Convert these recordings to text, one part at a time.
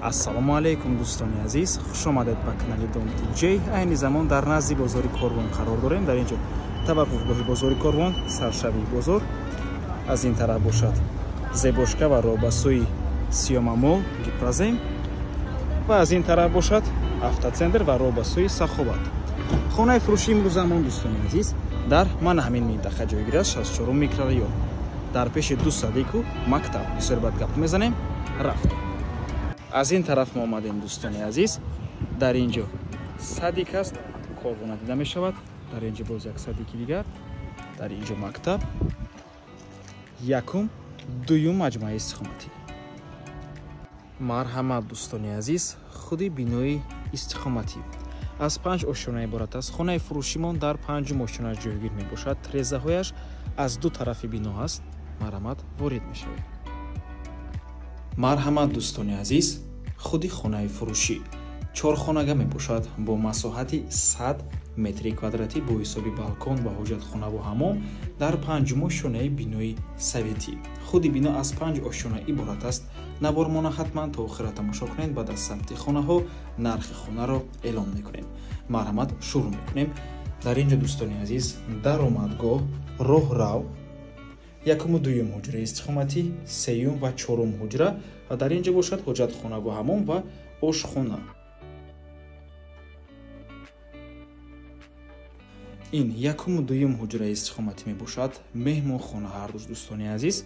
ассалому алайкум дӯстони азиз, хуш омадед ба канали Дом Диҷей. айни замон дар назди бозори Корвон қарор дорем. Дар инҷо таваққуфгоҳи бозори Корвон, саршавии бозор. аз ин тараф бошад зебошка ва робасӯи сиёмамол гипразем ва аз ин тараф бошад автоцентр ва робасӯи саховат. хонаи фурӯши имрӯзамон дӯстони азиз дар мана ҳамин минтақа ҷойгир аст, 64 микрорайон дар пеши ду садику мактаб. бисёр бад гап мезанем, рафтем. аз ин тараф мо омадем дӯстони азиз. дар инҷо садик аст, корвона дида мешавад. дар инҷо боз як садики дигар. дар инҷо мактаб, якум дуюм маҷмӯаи истиқоматӣ. марҳамат дӯстони азиз, худи бинои истиқоматӣ аз 5 ошёна иборат аст. хонаи фурӯшимон дар 5 ошёна ҷойгир мебошад. трезаҳояш аз ду тарафи бино аст. марҳамат, ворид мешавед. марҳамат дӯстони азиз, худи хонаи фурӯшӣ чорхонага мебошад бо масоҳати 100 метри квадратӣ бо ҳисоби балкон ва ҳоҷатхона ва ҳаммом дар 5 ошёнаи бинои советӣ. худи бино аз 5 ошёна иборат аст. навормона ҳатман то охира тамошо кунед. баъд аз сабти хонаҳо нархи хонаро эълон мекунем. марҳамат, шурӯъ мекунем. дар инҷо дӯстони азиз, даромадгоҳ, роҳрав, якуму дуюм ҳуҷраи истиқоматӣ, сеюм ва чорум ҳуҷра ва дар инҷо бошад ҳоҷатхона ва ҳаммом ва ошхона. ин якуму дуюм ҳуҷраи истиқоматӣ мебошад. меҳмонхона ҳардуш дӯстони азиз.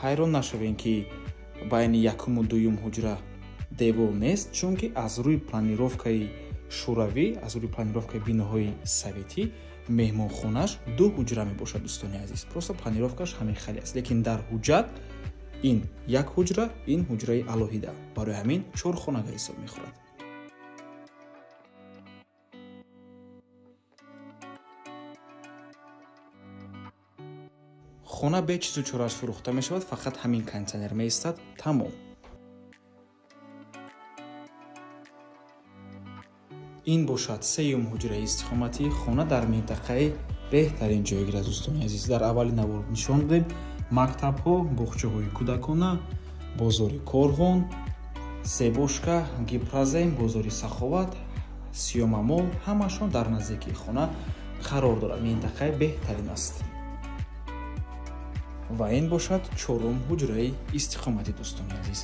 ҳайрон нашавем ки байни якуму дуюм ҳуҷра девор нест, чунки аз рӯи планировкаи шӯравӣ, аз рӯи планировкаи биноҳои советӣ меҳмонхонаш ду ҳуҷра мебошад дӯстони азиз. просто планировкаш ҳамин хеле аст, лекин дар ҳуҷҷат ин як ҳуҷра, ин ҳуҷраи алоҳида, барои ҳамин чорхонага ҳисоб мехӯрад. хона бе чизу чораш фурӯхта мешавад, фақат ҳамин контейнер меистад, тамом. ин бошад сеюм ҳуҷраи истиқоматӣ. хона дар минтақаи беҳтарин ҷойгир аст дӯстони азиз. дар аввали навор нишон додем мактабҳо, боғчаҳои кӯдакона, бозори Корвон, зебошка, гипразем, бозори саховат, сиёмамол, ҳамашон дар наздикии хона қарор дорад. минтақаи беҳтарин аст. ва ин бошад чорум ҳуҷраи истиқоматӣ дӯстони азиз.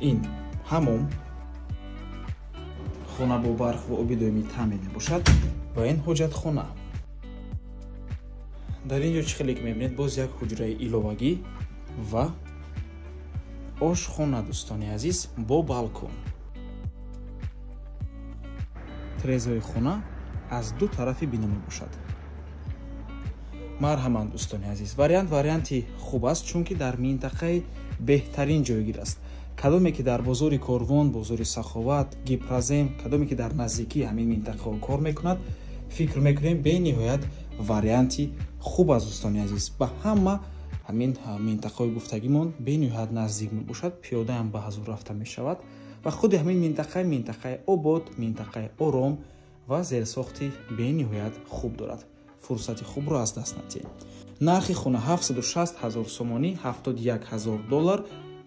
ин ҳаммом, хона бо барқ ва оби доимӣ таъмин мебошад ва ин ҳоҷатхона. дар ин ҷо чӣ хеле ки мебинед, боз як ҳуҷраи иловагӣ ва ошхона дӯстони азиз бо балкон. трезаи хона аз ду тарафи бино мебошад. марҳамат дӯстони азиз, варианти хуб аст, чунки дар минтақаи беҳтарин ҷойгир аст. кадоме ки дар бозори Корвон, бозори саховат, гипразем, кадоме ки дар наздикии ҳамин минтақаҳо кор мекунад, фикр мекунем бениҳоят варианти хуб аст дӯстони азиз. ба ҳама ҳамин минтақаҳои гуфтагимон бениҳоят наздик мебошад. пиёдаам ба ҳазур рафта мешавад ва худи ҳамин минтақаи обод, минтақаи ором ва зерсохти бениҳоят хуб дорад. фурсати хубро аз даст надиҳем. нархи хона 760 000 сомонӣ, 71 000 доллар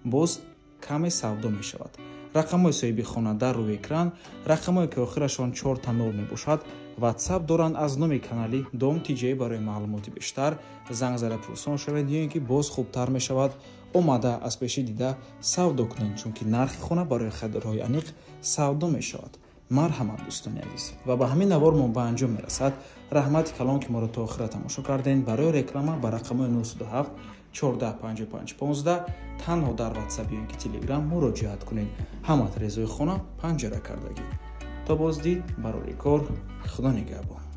боз каме савдо мешавад. рақамҳои соҳиби хона дар рӯи экран, рақамҳое ки охирашон 4 та 0 мебошад. ватсап доранд. аз номи канали Дом Диҷей барои маълумоти бештар занг зада пурсон шавед, ё ин ки боз хубтар мешавад омада аз пеши дида савдо кунед, чунки нархи хона барои харидорҳои аниқ савдо мешавад. марҳамат дӯстони азиз, ва ба ҳамин навор мо ба анҷом мерасад. раҳмати калон ки моро то охира тамошо кардем. барои реклама ба рақамҳои 907 14 55 15 танҳо дар ватсап ё ин ки телеграм муроҷиат кунед. ҳама трезои хона панҷара кардагӣ. то боздид, барори кор, худо нигаҳбон.